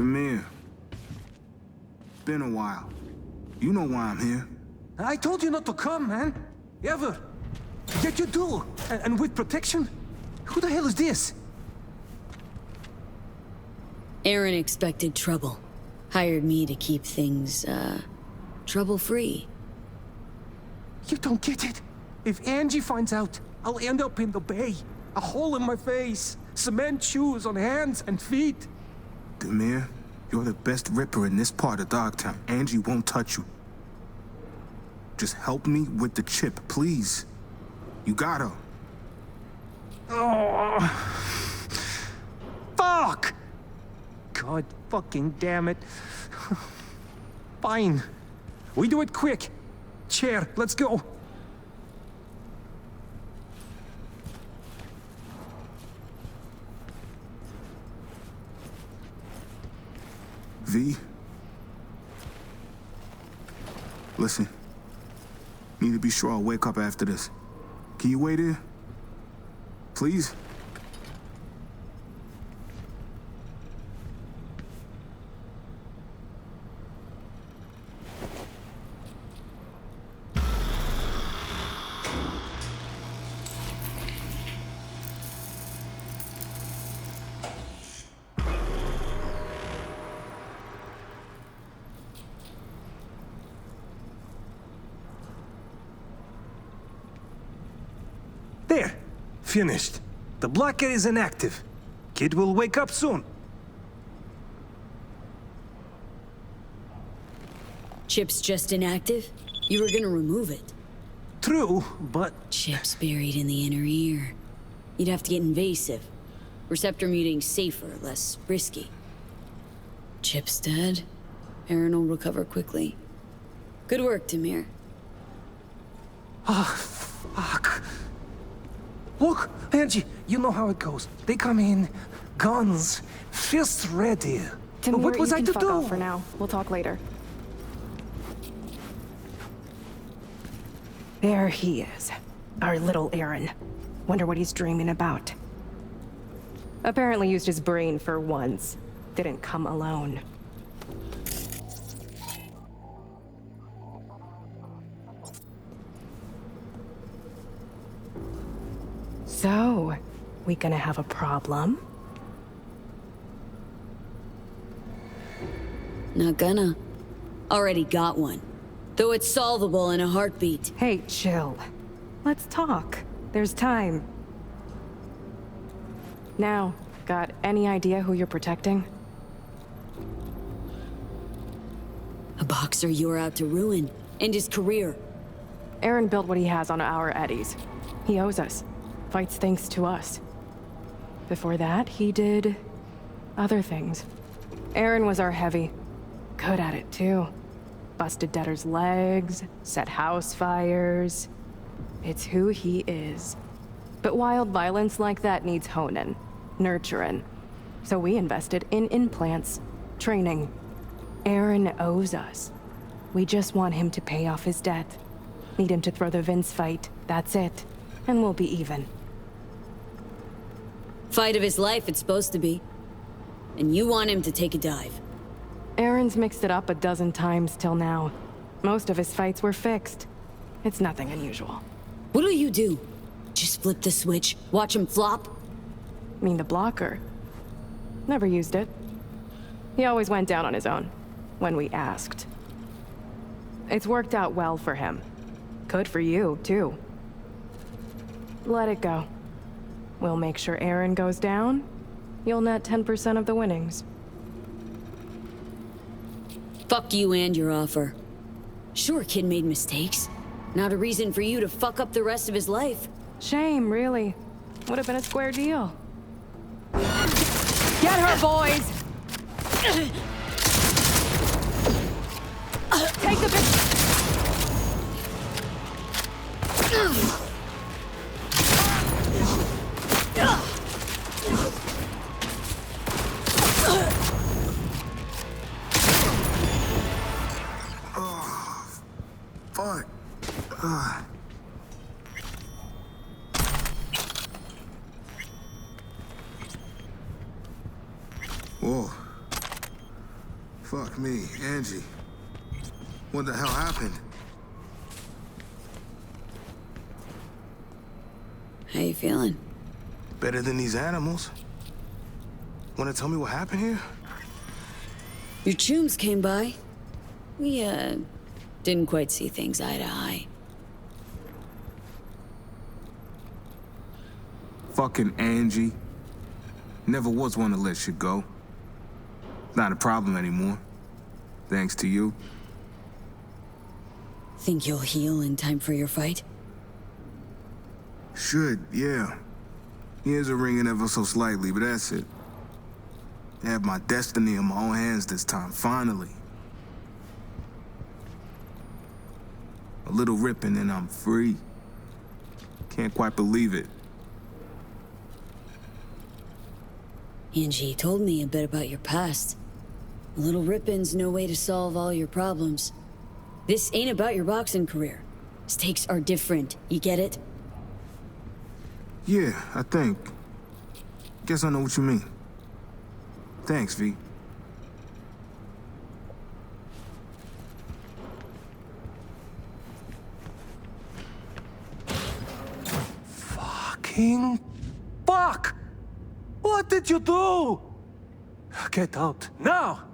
Demir. Been a while. You know why I'm here. I told you not to come, man. Ever. Yet you do. And with protection? Who the hell is this? Aaron expected trouble. Hired me to keep things, trouble-free. You don't get it. If Angie finds out, I'll end up in the bay. A hole in my face. Cement shoes on hands and feet. Demir, you're the best ripper in this part of Dogtown. Angie won't touch you. Just help me with the chip, please. You gotta. Oh. Fuck! God fucking damn it. Fine. We do it quick. Chair, let's go. V? Listen. Need to be sure I'll wake up after this. Can you wait here? Please? There. Finished. The blocker is inactive. Kid will wake up soon. Chip's just inactive? You were gonna remove it. True, but... Chip's buried in the inner ear. You'd have to get invasive. Receptor muting's safer, less risky. Chip's dead. Aaron will recover quickly. Good work, Demir. Ah, fuck. Look, Angie, you know how it goes. They come in, guns, fists ready. Demir, What was you I can to fuck do? off for now. We'll talk later. There he is. Our little Aaron. Wonder what he's dreaming about. Apparently used his brain for once. Didn't come alone. So, we gonna have a problem? Not gonna. Already got one. Though it's solvable in a heartbeat. Hey, chill. Let's talk. There's time. Now, got any idea who you're protecting? A boxer you're out to ruin. End his career. Aaron built what he has on our eddies. He owes us. Fights thanks to us. Before that, he did... other things. Aaron was our heavy. Good at it, too. Busted debtors' legs, set house fires. It's who he is. But wild violence like that needs honing, nurturing. So we invested in implants, training. Aaron owes us. We just want him to pay off his debt. Need him to throw the Vince fight, that's it. And we'll be even. Fight of his life, it's supposed to be. And you want him to take a dive. Aaron's mixed it up a dozen times till now. Most of his fights were fixed. It's nothing unusual. What'll you do? Just flip the switch, watch him flop? Mean the blocker? Never used it. He always went down on his own, when we asked. It's worked out well for him. Good for you, too. Let it go. We'll make sure Aaron goes down. You'll net 10% of the winnings. Fuck you and your offer. Sure, kid made mistakes. Not a reason for you to fuck up the rest of his life. Shame, really. Would have been a square deal. Get her, boys! Take the bitch! Fuck. Whoa. Fuck me, Angie. What the hell happened? How you feeling? Better than these animals. Wanna tell me what happened here? Your chooms came by. We, didn't quite see things eye to eye. Fucking Angie. Never was one to let shit go. Not a problem anymore. Thanks to you. Think you'll heal in time for your fight? Should, yeah. Ears are ringing ever so slightly, but that's it. I have my destiny in my own hands this time, finally. A little ripping and I'm free. Can't quite believe it. Angie told me a bit about your past. A little ripping's no way to solve all your problems. This ain't about your boxing career. Stakes are different, you get it? Yeah, I think. Guess I know what you mean. Thanks, V. Fucking fuck! What did you do? Get out, now!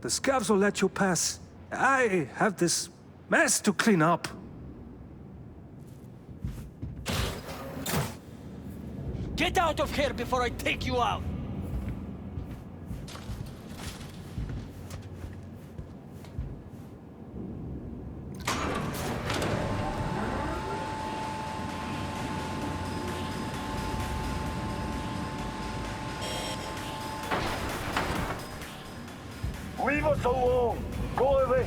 The scavs will let you pass. I have this mess to clean up. Get out of here before I take you out! Leave us alone! Go away!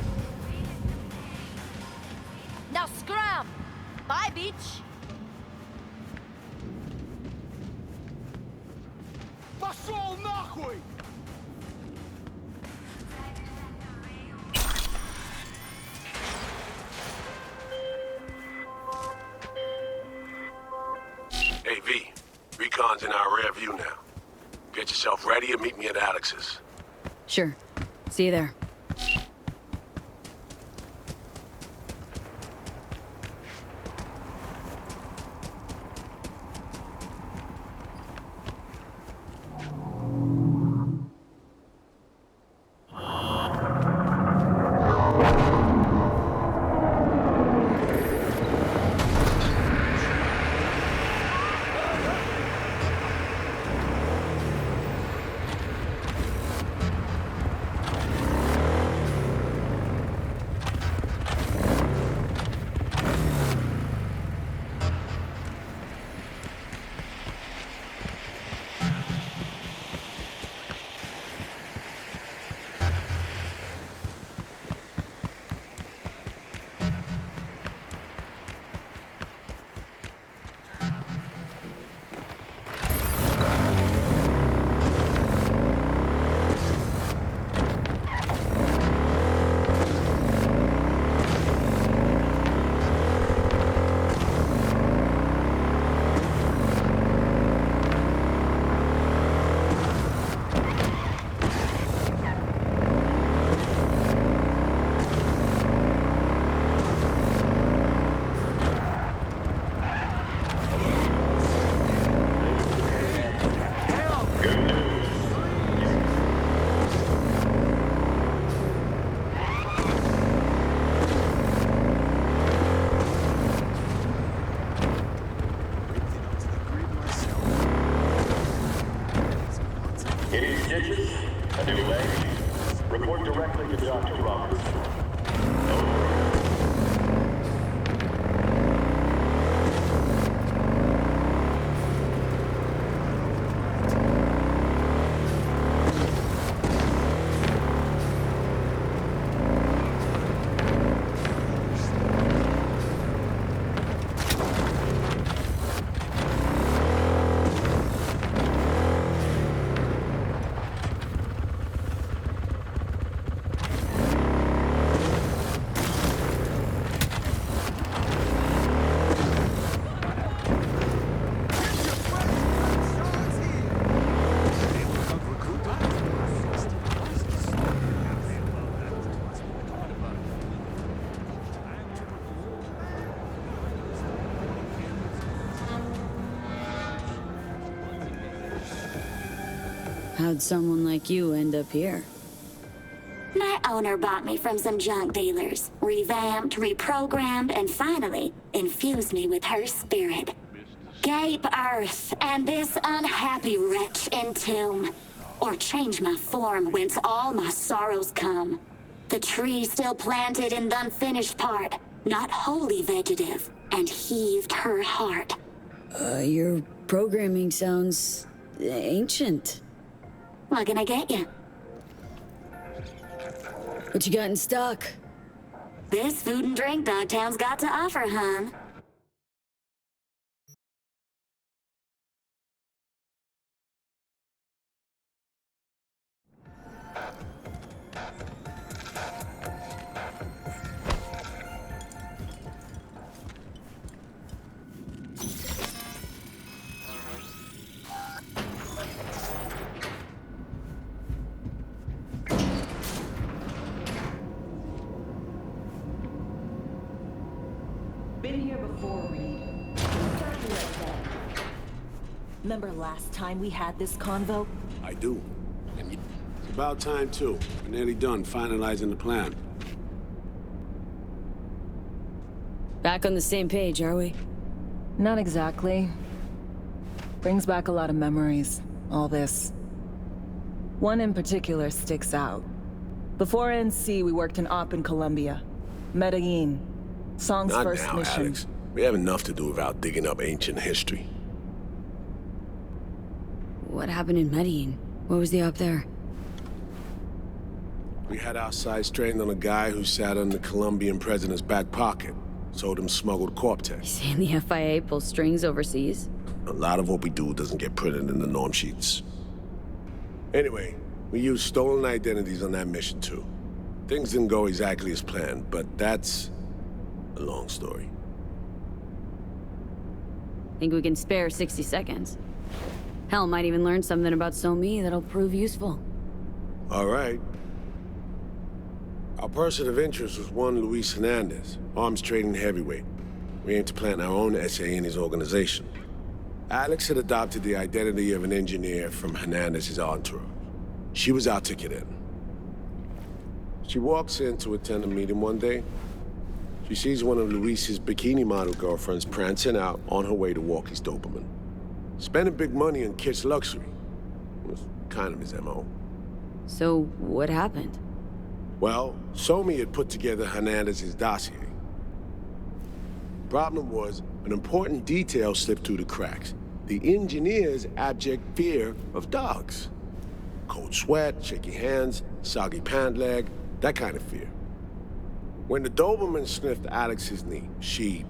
Now scram! Bye, bitch! Пошел нахуй! Hey, V. Recon's in our rear view now. Get yourself ready and meet me at Alex's. Sure. See you there. How'd someone like you end up here? My owner bought me from some junk dealers, revamped, reprogrammed, and finally infused me with her spirit. Gape Earth and this unhappy wretch entomb, or change my form whence all my sorrows come. The tree still planted in the unfinished part, not wholly vegetative, and heaved her heart. Your programming sounds ancient. What can I get you? What you got in stock? This food and drink Dogtown's got to offer, hon. Been here before, Reed. Starting like that. Remember last time we had this convo? I do. And it's about time, too. We're nearly done finalizing the plan. Back on the same page, are we? Not exactly. Brings back a lot of memories, all this. One in particular sticks out. Before NC, we worked an op in Colombia. Medellin. Song's Not first now, mission. Alex. We have enough to do without digging up ancient history. What happened in Medellin? What was the op there? We had our sights trained on a guy who sat in the Colombian president's back pocket. Sold him smuggled Corp-Tex. Saying the FIA pulls strings overseas? A lot of what we do doesn't get printed in the norm sheets. Anyway, we used stolen identities on that mission too. Things didn't go exactly as planned, but that's a long story. Think we can spare 60 seconds? Hell, might even learn something about So-Me that'll prove useful. All right. Our person of interest was one Luis Hernandez, arms trading heavyweight. We aim to plant our own SA in his organization. Alex had adopted the identity of an engineer from Hernandez's entourage. She was our ticket in. She walks in to attend a meeting one day. She sees one of Luis's bikini model girlfriends prancing out on her way to walk his Doberman. Spending big money on kitsch luxury. It was kind of his MO. So, what happened? Well, So-Me had put together Hernandez's dossier. Problem was, an important detail slipped through the cracks. The engineer's abject fear of dogs. Cold sweat, shaky hands, soggy pant leg, that kind of fear. When the Doberman sniffed Alex's knee, she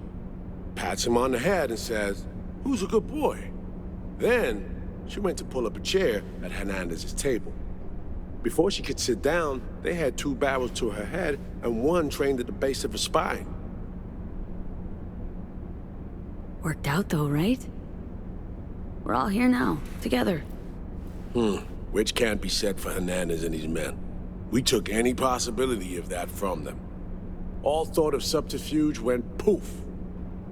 pats him on the head and says, "Who's a good boy?" Then, she went to pull up a chair at Hernandez's table. Before she could sit down, they had 2 barrels to her head and one trained at the base of her spine. Worked out though, right? We're all here now, together. Which can't be said for Hernandez and his men. We took any possibility of that from them. All thought of subterfuge went poof.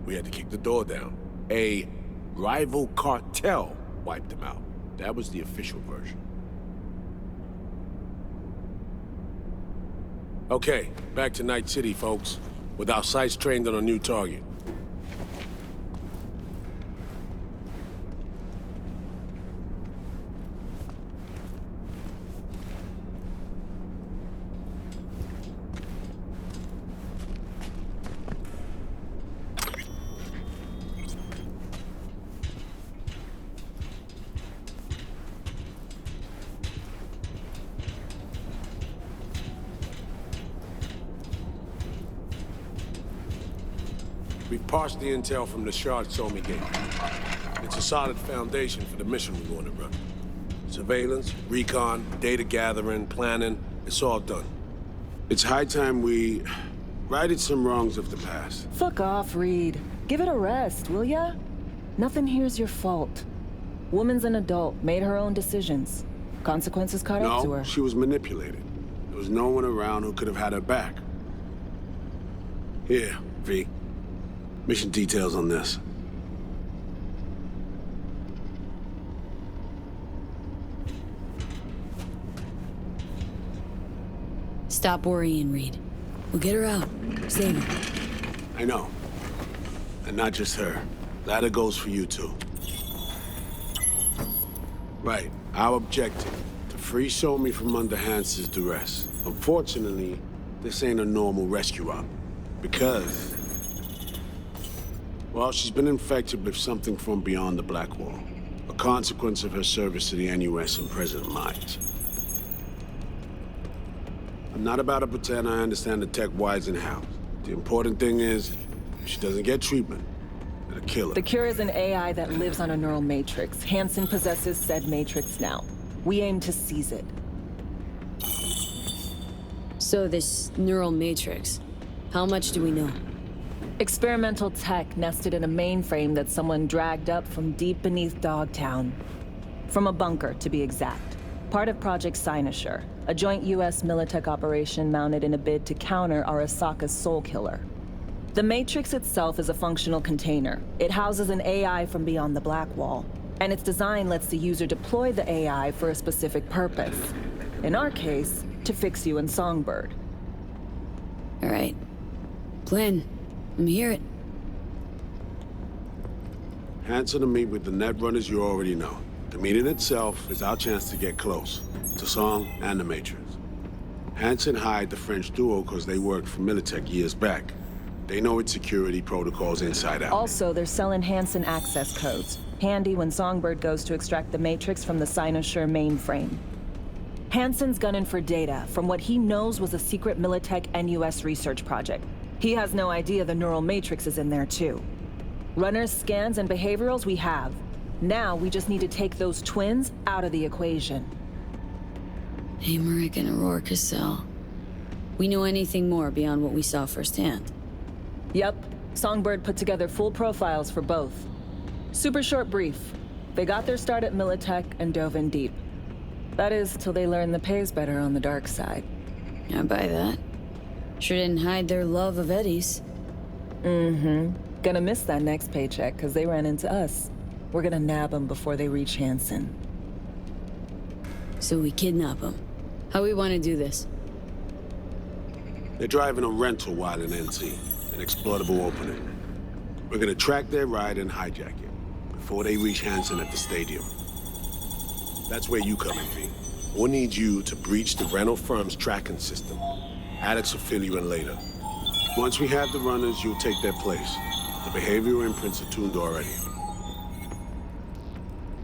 We had to kick the door down. A rival cartel wiped them out. That was the official version. Okay, back to Night City, folks. With our sights trained on a new target. We've parsed the intel from the shard So-Me gave. It's a solid foundation for the mission we want to run. Surveillance, recon, data gathering, planning, it's all done. It's high time we righted some wrongs of the past. Fuck off, Reed. Give it a rest, will ya? Nothing here's your fault. Woman's an adult, made her own decisions. Consequences caught up to No, her. she was manipulated. There was no one around who could have had her back. Here, V. Mission details on this. Stop worrying, Reed. We'll get her out. Save her. I know. And not just her. That goes for you, too. Right. Our objective. To free Somi from under Hansen's duress. Unfortunately, this ain't a normal rescue op. Because... well, she's been infected with something from beyond the Black Wall. A consequence of her service to the NUS and President Myers. I'm not about to pretend I understand the tech whys and hows. The important thing is, if she doesn't get treatment, it'll kill her. The cure is an AI that lives on a neural matrix. Hansen possesses said matrix now. We aim to seize it. So this neural matrix, how much do we know? Experimental tech nested in a mainframe that someone dragged up from deep beneath Dogtown. From a bunker, to be exact. Part of Projekt Cynosure, a joint US Militech operation mounted in a bid to counter Arasaka's Soul Killer. The Matrix itself is a functional container. It houses an AI from beyond the Black Wall, and its design lets the user deploy the AI for a specific purpose. In our case, to fix you and Songbird. All right. Plan. Let me hear it. Hansen to meet with the Netrunners you already know. The meeting itself is our chance to get close to Song and the Matrix. Hansen hired the French duo because they worked for Militech years back. They know its security protocols inside out. Also, they're selling Hansen access codes. Handy when Songbird goes to extract the Matrix from the Cynosure mainframe. Hansen's gunning for data from what he knows was a secret Militech NUS research project. He has no idea the neural matrix is in there too. Runners, scans, and behaviorals we have. Now we just need to take those twins out of the equation. Amaric and Aurora Cassell. We know anything more beyond what we saw firsthand? Yep. Songbird put together full profiles for both. Super short brief. They got their start at Militech and dove in deep. That is, till they learned the pay's better on the dark side. I buy that. Sure didn't hide their love of Eddie's. Mm-hmm. Gonna miss that next paycheck, because they ran into us. We're gonna nab them before they reach Hansen. So we kidnap them. How we want to do this? They're driving a rental while in NC, an exploitable opening. We're gonna track their ride and hijack it, before they reach Hansen at the stadium. That's where you come in, V. We'll need you to breach the rental firm's tracking system. Alex will fill you in later. Once we have the runners, you'll take their place. The behavioral imprints are tuned already.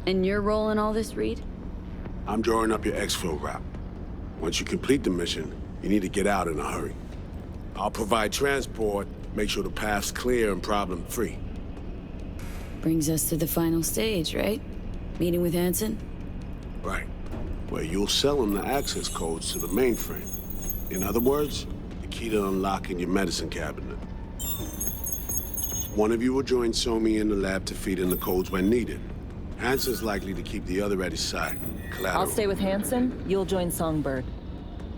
And your role in all this, Reed? I'm drawing up your exfil route. Once you complete the mission, you need to get out in a hurry. I'll provide transport, make sure the path's clear and problem-free. Brings us to the final stage, right? Meeting with Hansen? Right. Where you'll sell him the access codes to the mainframe. In other words, the key to unlocking your medicine cabinet. One of you will join Somi in the lab to feed in the codes when needed. Hansen's likely to keep the other at his side. Collateral. I'll stay with Hansen, you'll join Songbird.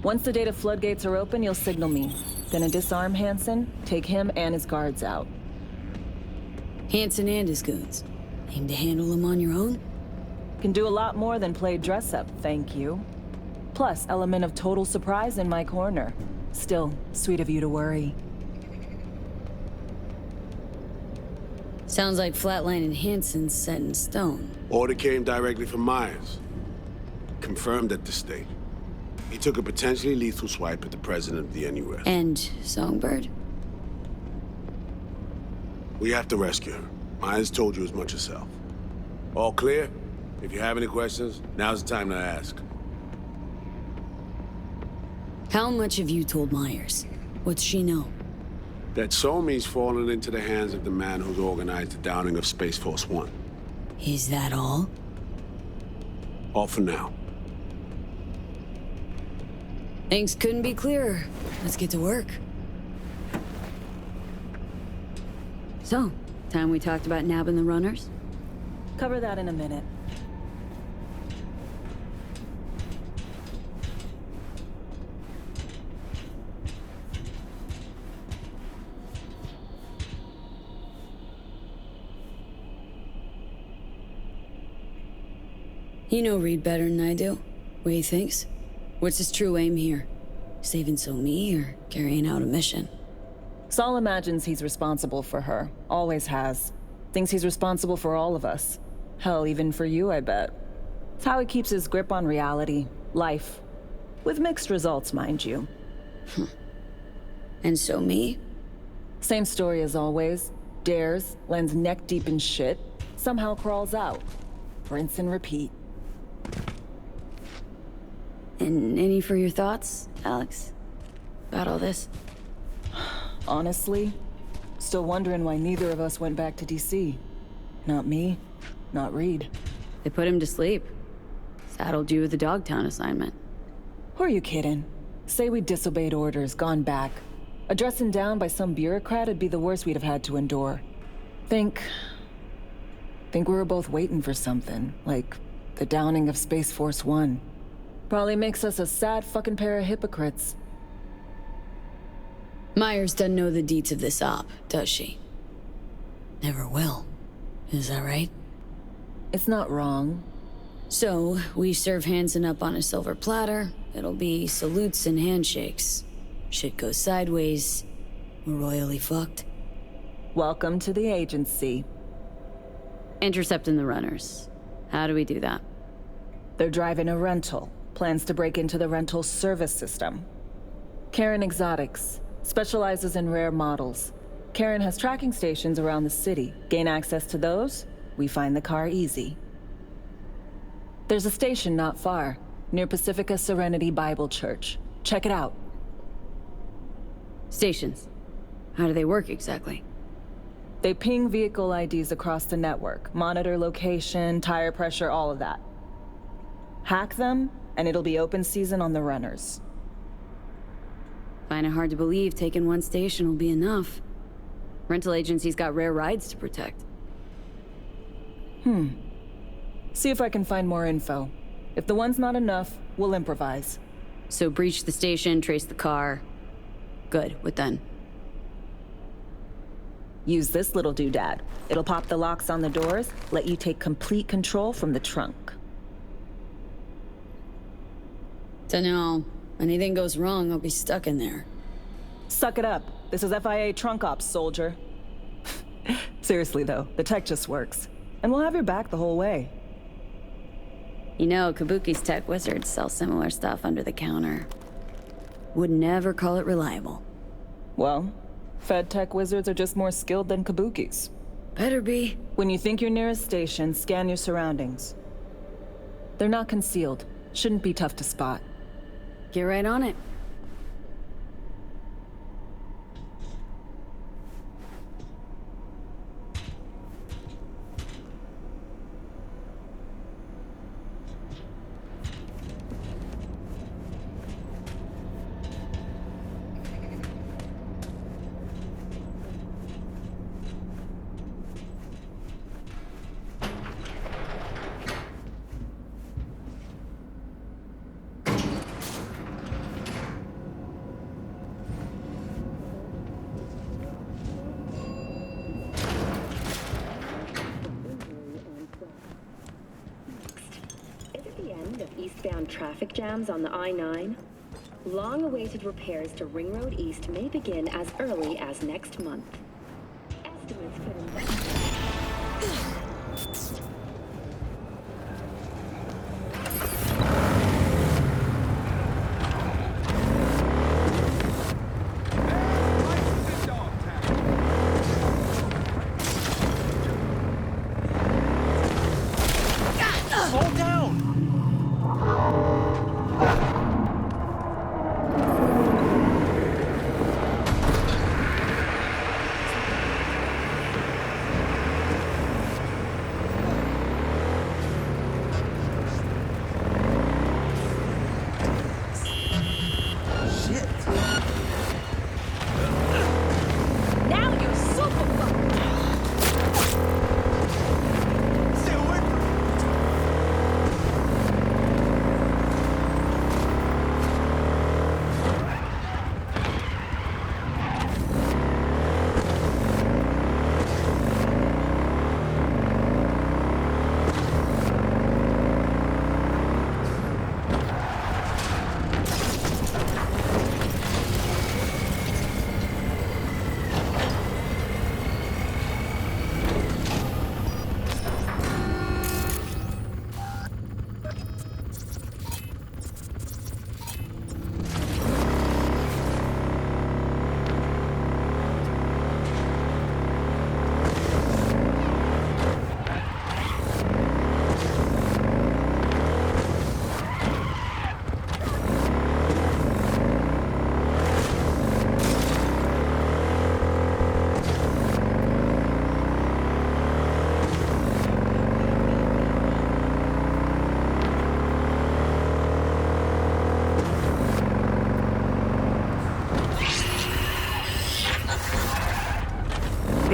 Once the data floodgates are open, you'll signal me. Gonna disarm Hansen, take him and his guards out. Hansen and his goons. Aim to handle them on your own? Can do a lot more than play dress-up, thank you. Plus, element of total surprise in my corner. Still, sweet of you to worry. Sounds like flatlining Hansen's set in stone. Order came directly from Myers. Confirmed at this stage. He took a potentially lethal swipe at the president of the NUS. And Songbird? We have to rescue her. Myers told you as much herself. All clear? If you have any questions, now's the time to ask. How much have you told Myers? What's she know? That Somi's fallen into the hands of the man who's organized the downing of Space Force One. Is that all? All for now. Things couldn't be clearer. Let's get to work. So, time we talked about nabbing the runners? Cover that in a minute. You know Reed better than I do. What he thinks? What's his true aim here? Saving So-Mi or carrying out a mission? Saul imagines he's responsible for her. Always has. Thinks he's responsible for all of us. Hell, even for you, I bet. It's how he keeps his grip on reality. Life. With mixed results, mind you. And So-Mi? Same story as always. Dares, lands neck deep in shit, somehow crawls out. Rinse and repeat. And any for your thoughts, Alex? About all this? Honestly, still wondering why neither of us went back to DC. Not me, not Reed. They put him to sleep. Saddled you with the Dogtown assignment. Who are you kidding? Say we disobeyed orders, gone back. A dressing down by some bureaucrat would be the worst we'd have had to endure. Think we were both waiting for something, like the downing of Space Force 1. Probably makes us a sad fucking pair of hypocrites. Myers doesn't know the deets of this op, does she? Never will. Is that right? It's not wrong. So, we serve Hansen up on a silver platter. It'll be salutes and handshakes. Shit goes sideways. We're royally fucked. Welcome to the agency. Intercepting the runners. How do we do that? They're driving a rental. Plans to break into the rental service system. Karen Exotics. Specializes in rare models. Karen has tracking stations around the city. Gain access to those, we find the car easy. There's a station not far, near Pacifica Serenity Bible Church. Check it out. Stations. How do they work exactly? They ping vehicle IDs across the network, monitor location, tire pressure, all of that. Hack them, and it'll be open season on the runners. Find it hard to believe taking one station will be enough. Rental agencies got rare rides to protect. See if I can find more info. If the one's not enough, we'll improvise. So breach the station, trace the car. Good, what then? Use this little doodad. It'll pop the locks on the doors, let you take complete control from the trunk. Dunno. Anything goes wrong, I'll be stuck in there. Suck it up. This is FIA trunk ops, soldier. Seriously though, the tech just works. And we'll have your back the whole way. You know, Kabuki's tech wizards sell similar stuff under the counter. Would never call it reliable. Well, Fed tech wizards are just more skilled than Kabukis. Better be. When you think you're near a station, scan your surroundings. They're not concealed. Shouldn't be tough to spot. Get right on it. Eastbound traffic jams on the I-9. Long-awaited repairs to Ring Road East may begin as early as next month. Estimates for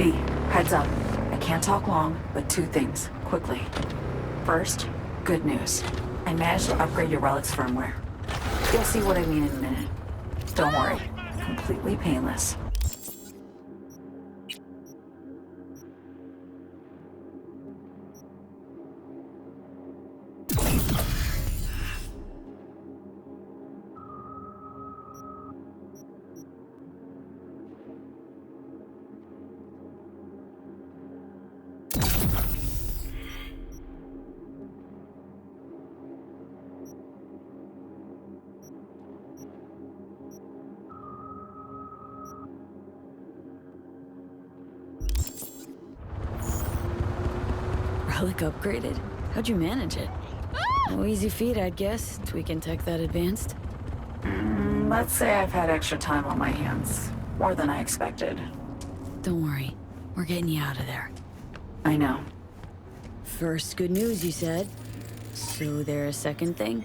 V, heads up. I can't talk long, but two things, quickly. First, good news. I managed to upgrade your relic's firmware. You'll see what I mean in a minute. Don't worry, completely painless. Relic upgraded? How'd you manage it? No easy feat, I'd guess, tweaking tech that advanced. Let's say I've had extra time on my hands. More than I expected. Don't worry. We're getting you out of there. I know. First, good news, you said. So there a second thing?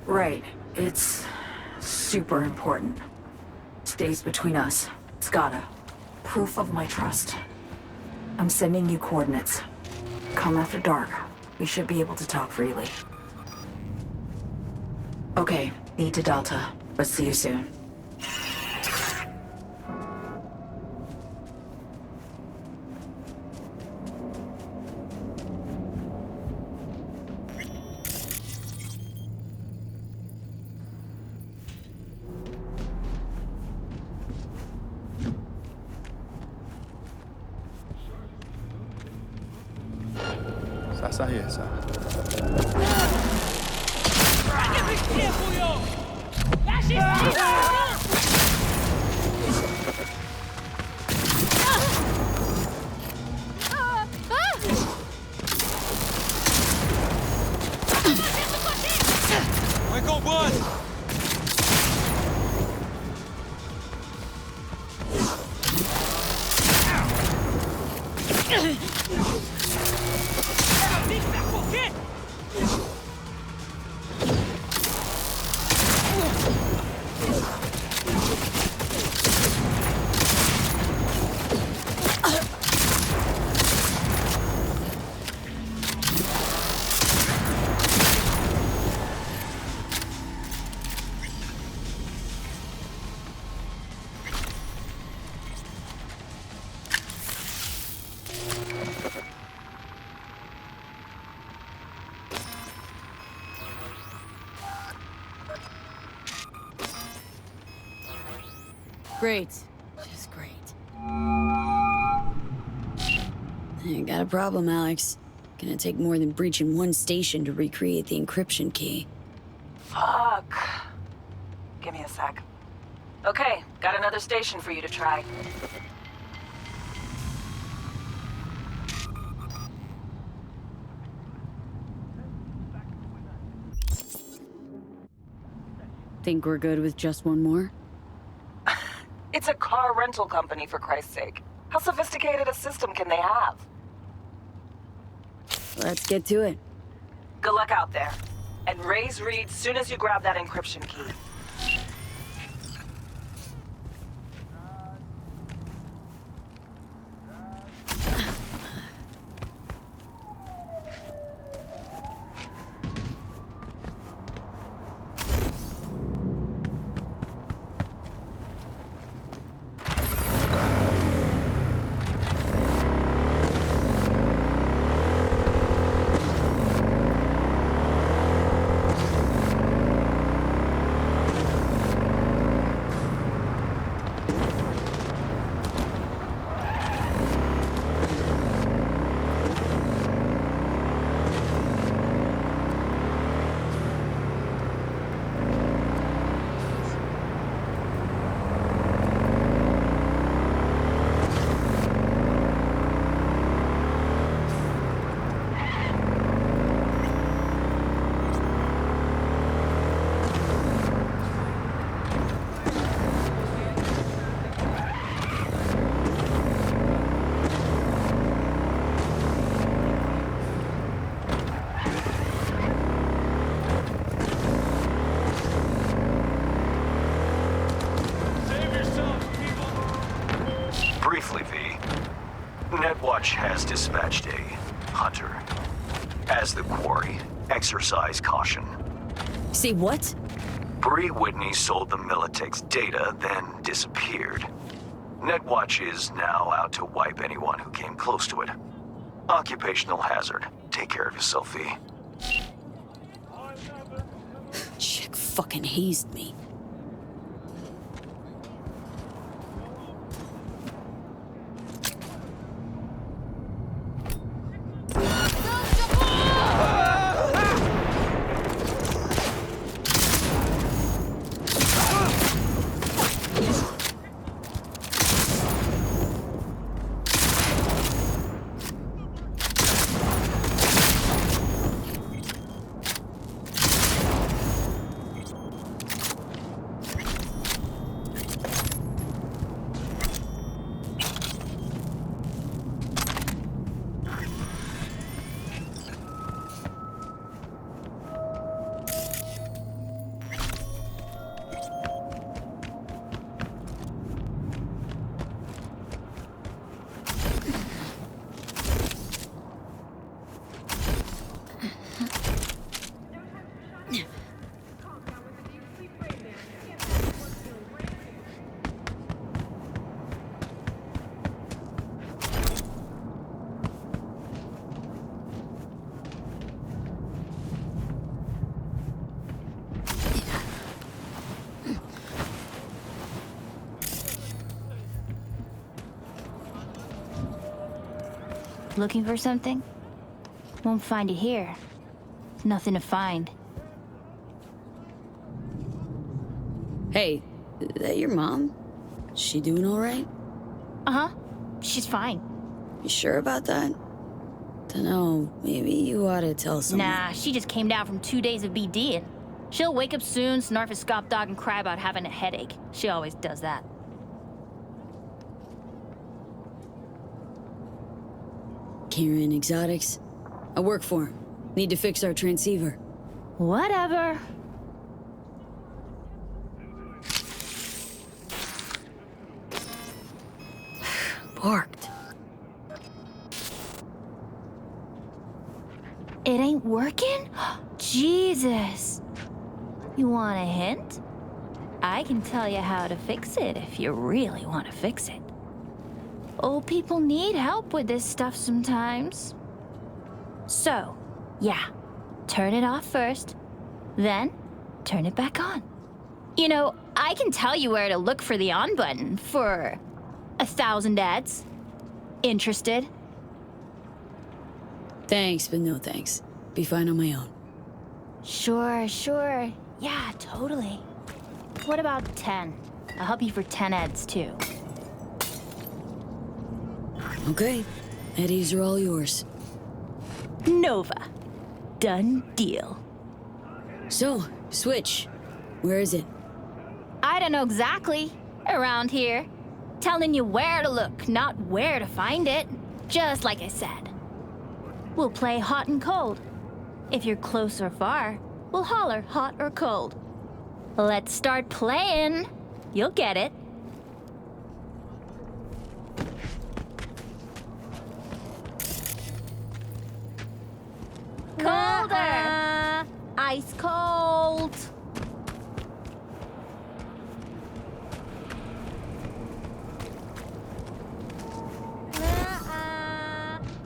Right. It's super important. Stays between us. It's gotta. Proof of my trust. I'm sending you coordinates. Come after dark. We should be able to talk freely. Okay, need to Delta. But see you soon. Sasa esa. Vai com o bando! Great. Just great. I got a problem, Alex. Gonna take more than breaching one station to recreate the encryption key. Fuck. Give me a sec. Okay, got another station for you to try. Think we're good with just one more? It's a car rental company, for Christ's sake. How sophisticated a system can they have? Let's get to it. Good luck out there. And raise Reeves soon as you grab that encryption key. Netwatch has dispatched a hunter. As the quarry, exercise caution. Say what? Bree Whitney sold the Militech's data, then disappeared. Netwatch is now out to wipe anyone who came close to it. Occupational hazard. Take care of yourself, V. Chick fucking hazed me. Looking for something? Won't find it here. Nothing to find. Hey, is that your mom? She doing all right? Uh-huh. She's fine. You sure about that? Dunno, maybe you ought to tell someone. Nah, she just came down from 2 days of BDing. She'll wake up soon, snarf a scop dog, and cry about having a headache. She always does that. Kieran Exotics. I work for him. Need to fix our transceiver. Whatever. Parked. It ain't working? Jesus. You want a hint? I can tell you how to fix it if you really want to fix it. Old people need help with this stuff sometimes. So, yeah, turn it off first, then turn it back on. You know, I can tell you where to look for the on button for 1,000 ads. Interested? Thanks, but no thanks. Be fine on my own. Sure. Yeah, totally. What about 10? I'll help you for 10 ads, too. Okay. Eddies are all yours. Nova. Done deal. So, Switch. Where is it? I don't know exactly. Around here. Telling you where to look, not where to find it. Just like I said. We'll play hot and cold. If you're close or far, we'll holler hot or cold. Let's start playing. You'll get it. Colder! Ice cold!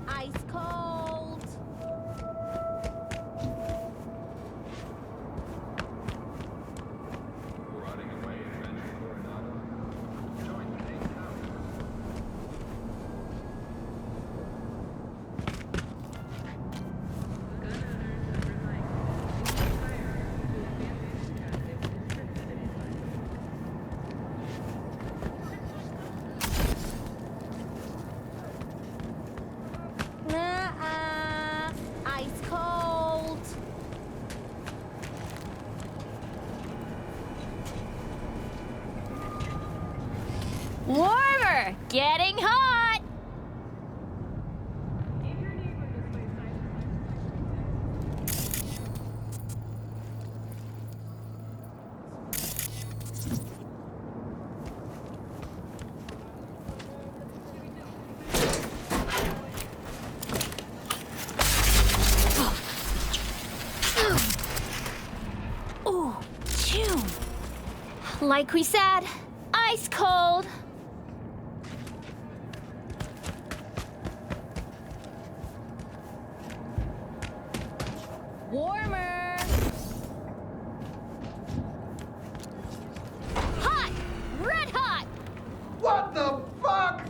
Ice cold! Ice cold. Warmer! Getting hot! Like we said, ice cold. Warmer. Hot! Red hot! What the fuck?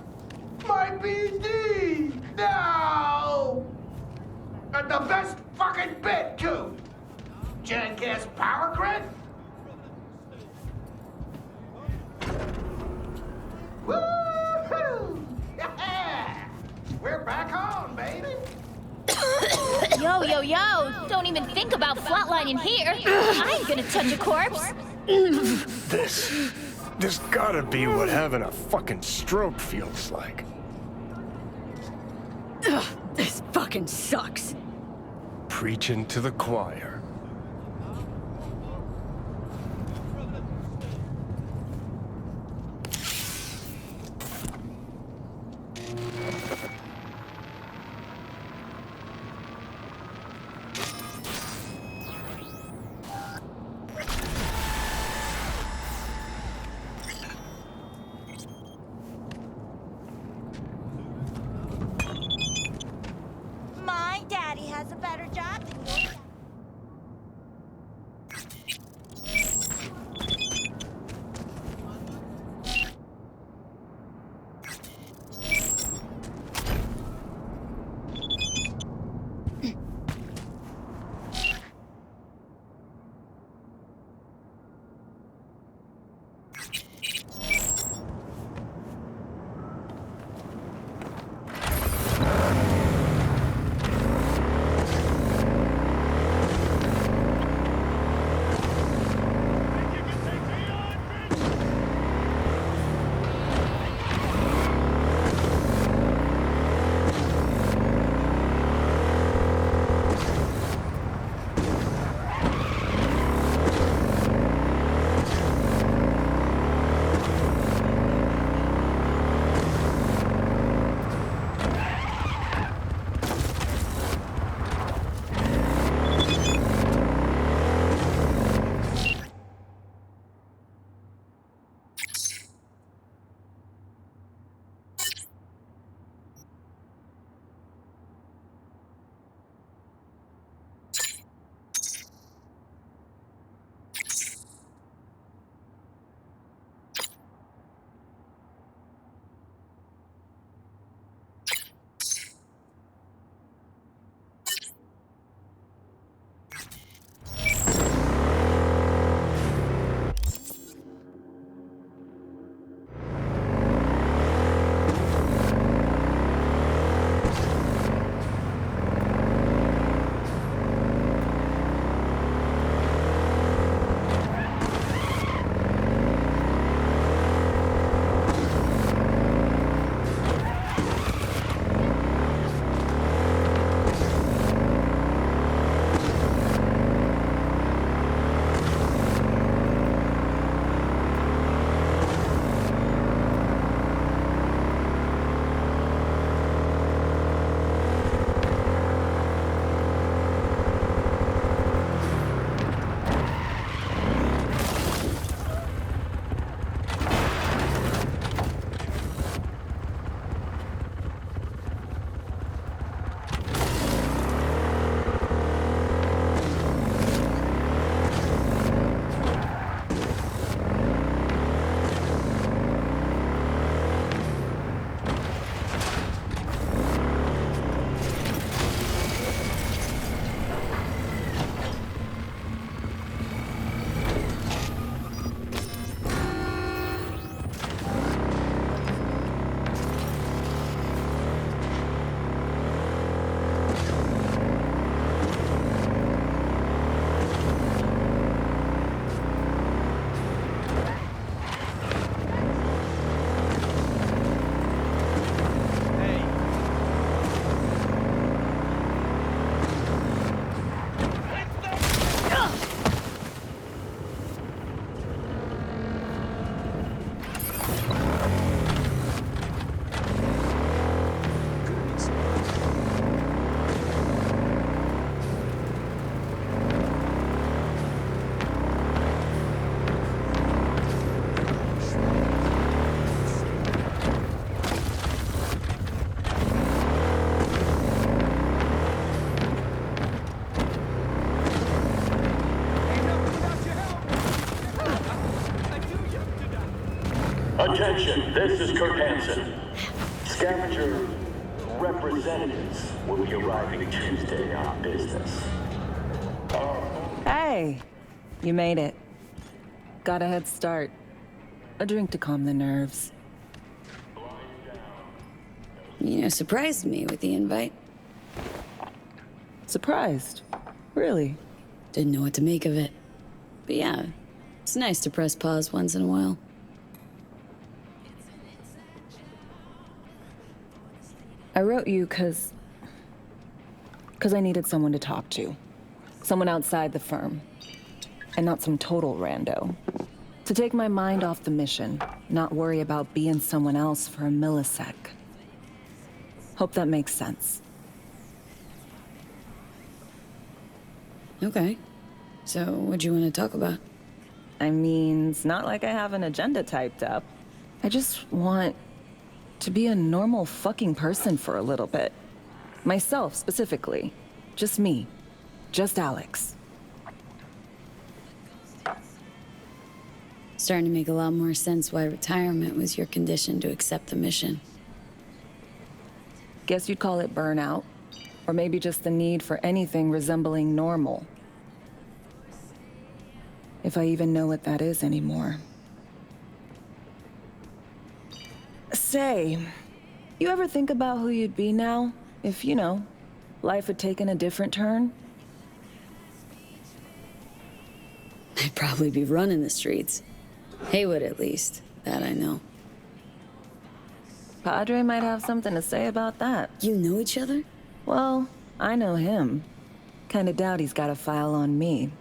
My BD! No! And the best fucking bit, too! Jackass power grid? Woo-hoo! Yeah! We're back on, baby! Yo, yo, yo! Don't even think about flatlining here. I ain't gonna touch a corpse. This gotta be what having a fucking stroke feels like. Ugh, this fucking sucks. Preaching to the choir. My daddy has a better job than yours. Attention, this is Kirk Hansen. Scavenger representatives will be arriving Tuesday on business. Hey, you made it. Got a head start. A drink to calm the nerves. You surprised me with the invite. Surprised? Really? Didn't know what to make of it. But yeah, it's nice to press pause once in a while. I wrote you because I needed someone to talk to. Someone outside the firm. And not some total rando. To take my mind off the mission, not worry about being someone else for a millisec. Hope that makes sense. Okay. So, what do you want to talk about? I mean, it's not like I have an agenda typed up. I just want to be a normal fucking person for a little bit. Myself, specifically. Just me. Just Alex. Starting to make a lot more sense why retirement was your condition to accept the mission. Guess you'd call it burnout. Or maybe just the need for anything resembling normal. If I even know what that is anymore. Say, you ever think about who you'd be now? If, life had taken a different turn? I'd probably be running the streets. Haywood, at least. That I know. Padre might have something to say about that. You know each other? Well, I know him. Kinda doubt he's got a file on me.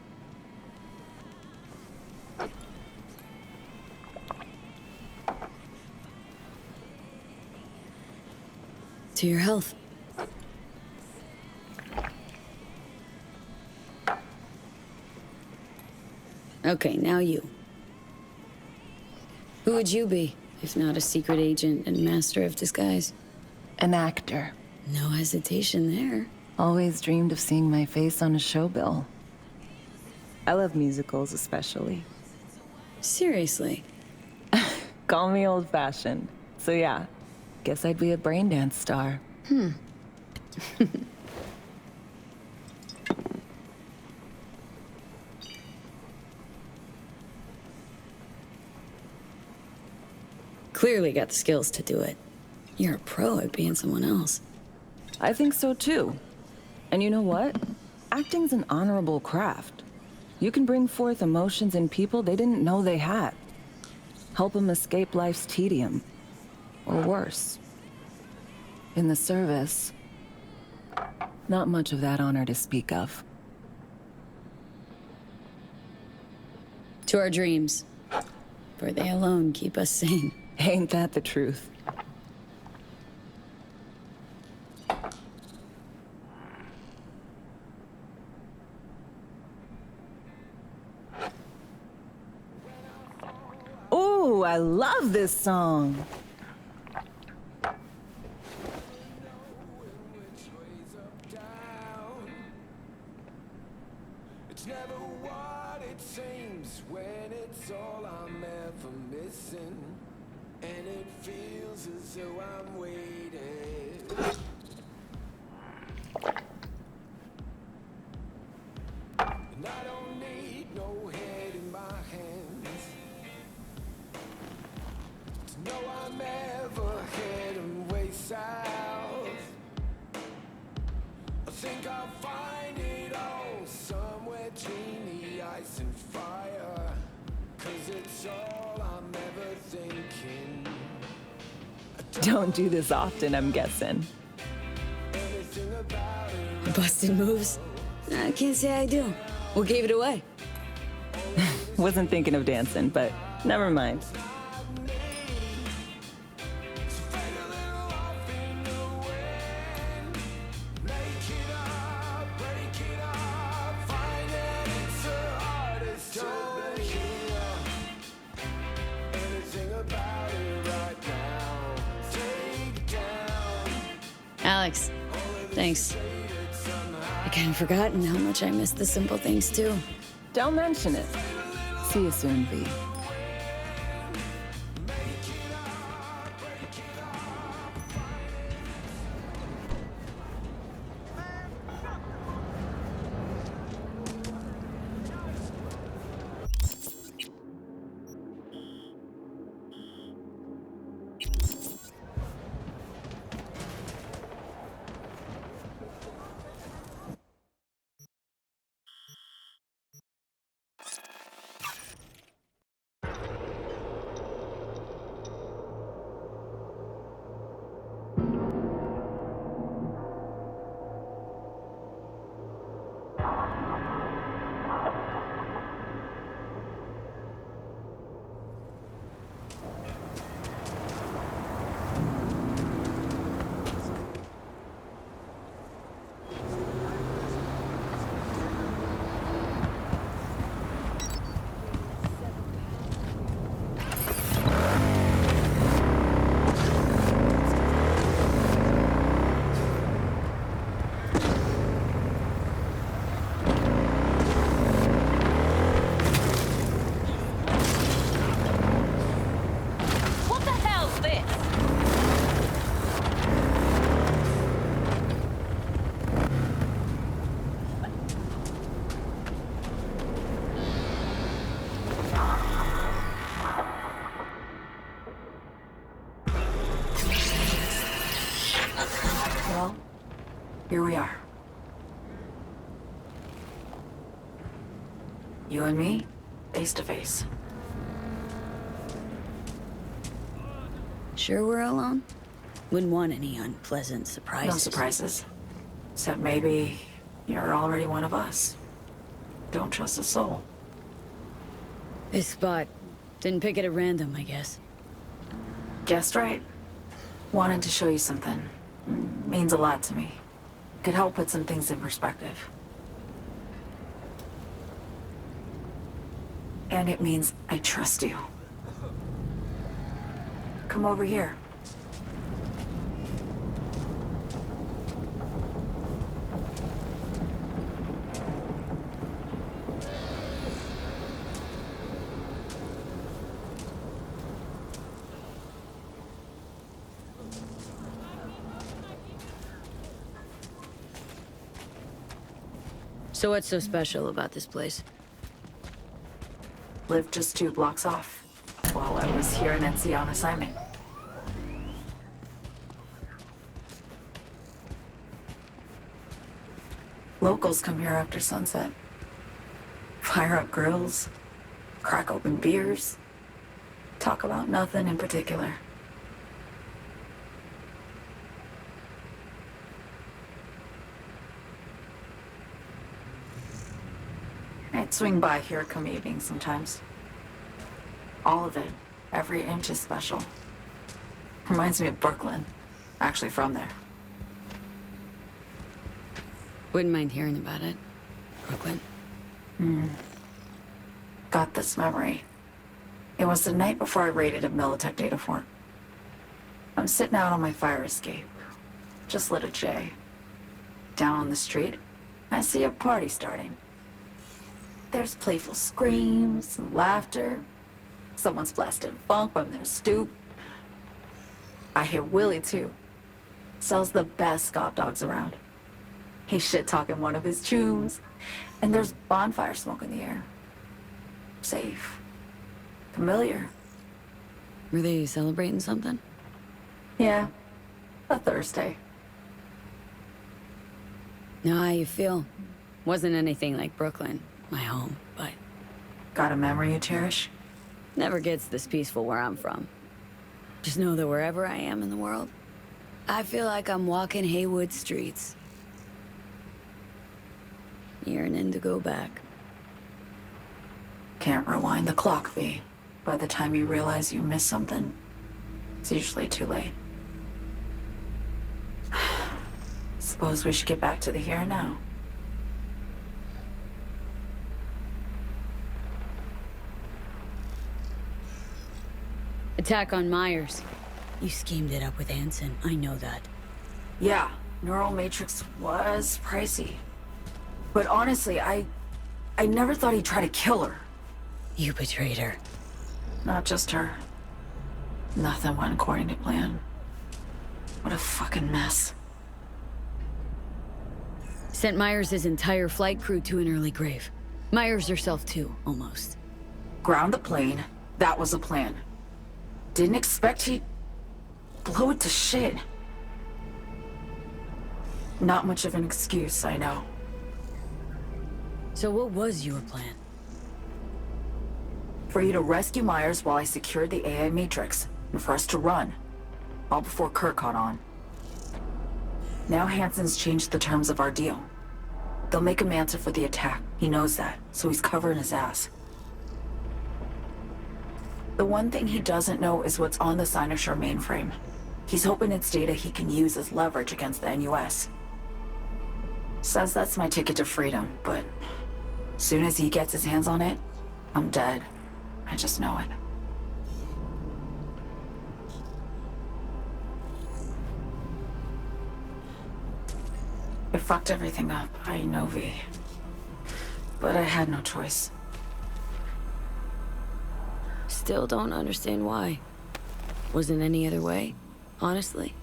To your health. Okay, now you. Who would you be, if not a secret agent and master of disguise? An actor. No hesitation there. Always dreamed of seeing my face on a show bill. I love musicals, especially. Seriously? Call me old-fashioned. So yeah, guess I'd be a braindance star. Clearly got the skills to do it. You're a pro at being someone else. I think so too. And you know what? Acting's an honorable craft. You can bring forth emotions in people they didn't know they had. Help them escape life's tedium. Or worse. In the service, not much of that honor to speak of. To our dreams. For they alone keep us sane. Ain't that the truth? Ooh, I love this song. It's never what it seems when it's all I'm ever missing. And it feels as though I'm waiting. And I don't need no head in my hands to know I'm ever heading way south. I think I'll find it all somewhere between the ice and fire. 'Cause it's all I'm ever thinking. Don't do this often, I'm guessing. Busted moves? I can't say I do. What gave it away? Wasn't thinking of dancing, but never mind. Alex, thanks. I kind of forgotten how much I miss the simple things, too. Don't mention it. See you soon, V. Well, here we are. You and me, face to face. Sure we're alone? Wouldn't want any unpleasant surprises. No surprises. Except maybe you're already one of us. Don't trust a soul. This spot didn't pick it at random, I guess. Guessed right. Wanted to show you something. Means a lot to me. Could help put some things in perspective. And it means I trust you. Come over here. So what's so special about this place? Lived just 2 blocks off, while I was here in NC on assignment. Locals come here after sunset. Fire up grills, crack open beers, talk about nothing in particular. I'd swing by here come evening sometimes. All of it, every inch is special. Reminds me of Brooklyn, actually from there. Wouldn't mind hearing about it. Brooklyn. Got this memory. It was the night before I raided a Militech data fort. I'm sitting out on my fire escape. Just lit a J. Down on the street, I see a party starting. There's playful screams and laughter. Someone's blasting funk from their stoop. I hear Willie, too. Sells the best Scott dogs around. He's shit-talking one of his tunes, and there's bonfire smoke in the air. Safe. Familiar. Were they celebrating something? Yeah. A Thursday. Know how you feel? Wasn't anything like Brooklyn, my home, but... Got a memory you cherish? Never gets this peaceful where I'm from. Just know that wherever I am in the world, I feel like I'm walking Haywood streets. Yearning to go back. Can't rewind the clock, V. By the time you realize you missed something, it's usually too late. Suppose we should get back to the here and now. Attack on Myers. You schemed it up with Anson, I know that. Yeah, Neural Matrix was pricey. But honestly, I never thought he'd try to kill her. You betrayed her. Not just her. Nothing went according to plan. What a fucking mess. Sent Myers' entire flight crew to an early grave. Myers herself too, almost. Ground the plane. That was the plan. Didn't expect he'd blow it to shit. Not much of an excuse, I know. So what was your plan? For you to rescue Myers while I secured the AI Matrix, and for us to run. All before Kurt caught on. Now Hansen's changed the terms of our deal. They'll make him answer for the attack. He knows that, so he's covering his ass. The one thing he doesn't know is what's on the Cynosure mainframe. He's hoping it's data he can use as leverage against the NUS. Says that's my ticket to freedom, but soon as he gets his hands on it, I'm dead. I just know it. It fucked everything up, I know, V. But I had no choice. Still don't understand why. Wasn't any other way, honestly.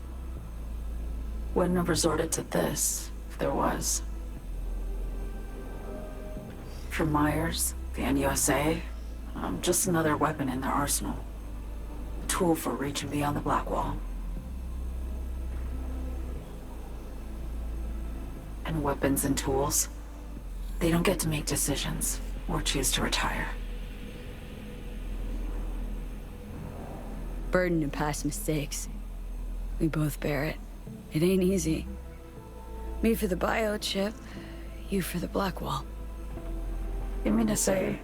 Wouldn't have resorted to this, if there was. For Myers, the NUSA, I'm just another weapon in their arsenal. A tool for reaching beyond the Black Wall. and weapons and tools. They don't get to make decisions or choose to retire. Burden of past mistakes. We both bear it. It ain't easy. Me for the biochip, you for the Blackwall. You mean to say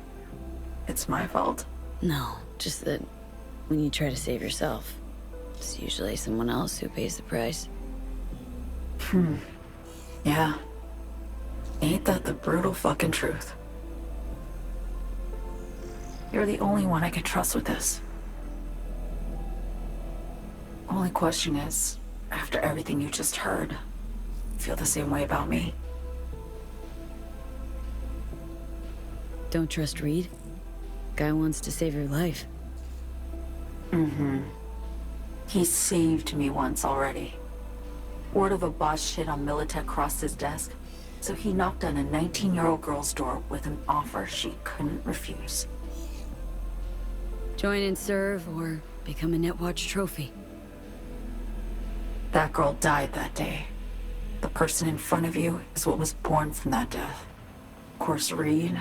it's my fault? No, just that when you try to save yourself, it's usually someone else who pays the price. Yeah. Ain't that the brutal fucking truth? You're the only one I can trust with this. Only question is, after everything you just heard, feel the same way about me? Don't trust Reed? Guy wants to save your life. He saved me once already. Word of a boss shit on Militech crossed his desk, so he knocked on a 19-year-old girl's door with an offer she couldn't refuse. Join and serve, or become a Netwatch trophy. That girl died that day. The person in front of you is what was born from that death. Of course, Reed,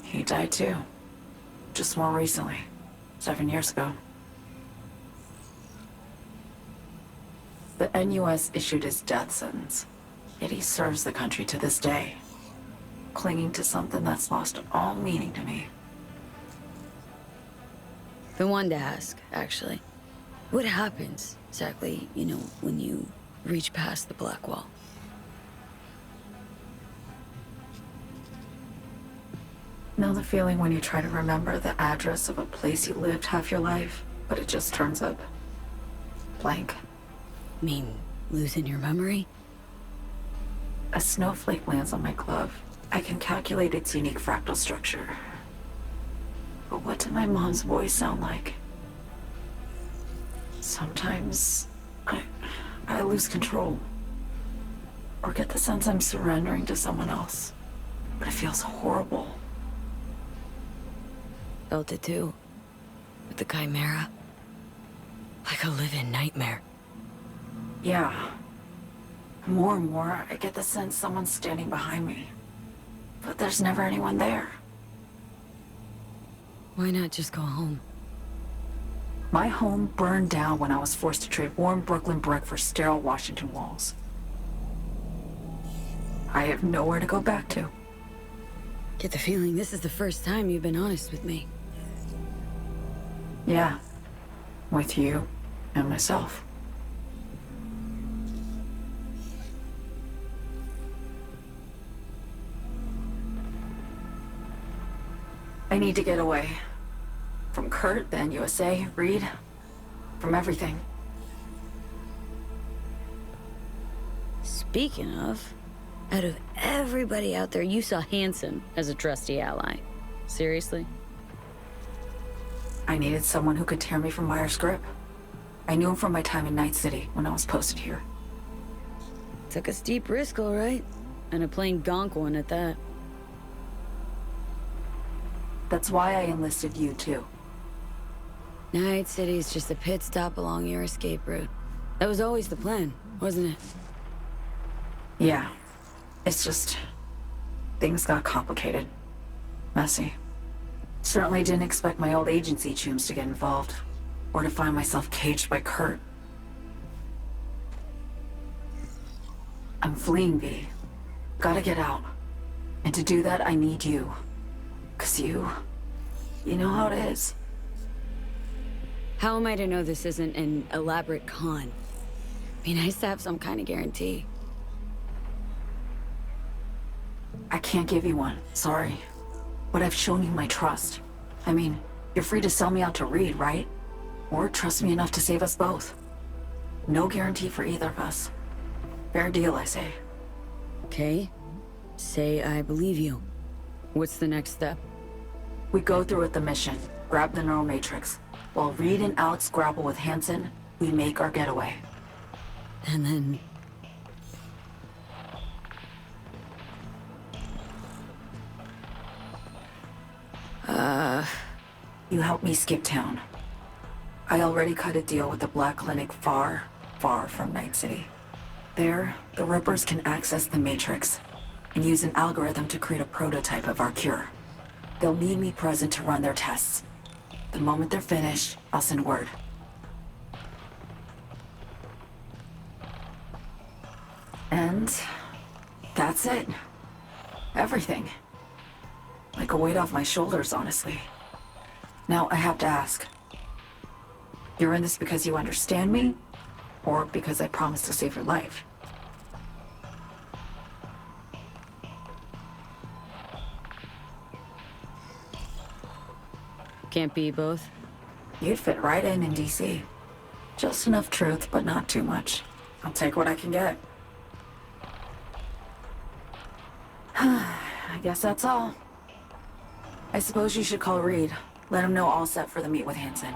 he died too. Just more recently. 7 years ago. The NUS issued his death sentence, yet he serves the country to this day, clinging to something that's lost all meaning to me. The one to ask, actually. What happens, exactly, when you reach past the Blackwall? Know the feeling when you try to remember the address of a place you lived half your life, but it just turns up blank? Mean losing your memory? A snowflake lands on my glove. I can calculate its unique fractal structure. But what did my mom's voice sound like? Sometimes I lose control. Or get the sense I'm surrendering to someone else. But it feels horrible. Felt it too. With the Chimera. Like a living nightmare. Yeah. More and more, I get the sense someone's standing behind me. But there's never anyone there. Why not just go home? My home burned down when I was forced to trade warm Brooklyn brick for sterile Washington walls. I have nowhere to go back to. Get the feeling this is the first time you've been honest with me. Yeah. With you and myself. I need to get away. From Kurt, then USA, Reed. From everything. Speaking of, out of everybody out there, you saw Hansen as a trusty ally. Seriously? I needed someone who could tear me from Myers' grip. I knew him from my time in Night City when I was posted here. Took a steep risk, all right. And a plain gonk one at that. That's why I enlisted you, too. Night City's just a pit stop along your escape route. That was always the plan, wasn't it? Yeah. It's just... things got complicated. Messy. Certainly didn't expect my old agency chooms to get involved. Or to find myself caged by Kurt. I'm fleeing, V. Gotta get out. And to do that, I need you. 'Cause you know how it is. How am I to know this isn't an elaborate con? Be nice to have some kind of guarantee. I can't give you one, sorry. But I've shown you my trust. I mean, you're free to sell me out to Reed, right? Or trust me enough to save us both. No guarantee for either of us. Fair deal, I say. Okay. Say I believe you. What's the next step? We go through with the mission, grab the neural matrix. While Reed and Alex grapple with Hansen, we make our getaway. And then... You help me skip town. I already cut a deal with the Black Clinic far, far from Night City. There, the Rippers can access the Matrix and use an algorithm to create a prototype of our cure. They'll need me present to run their tests. The moment they're finished, I'll send word. And that's it. Everything. Like a weight off my shoulders, honestly. Now I have to ask. You're in this because you understand me? Or because I promised to save your life? Can't be both. You'd fit right in DC. Just enough truth, but not too much. I'll take what I can get. I guess that's all. I suppose you should call Reed. Let him know all set for the meet with Hansen.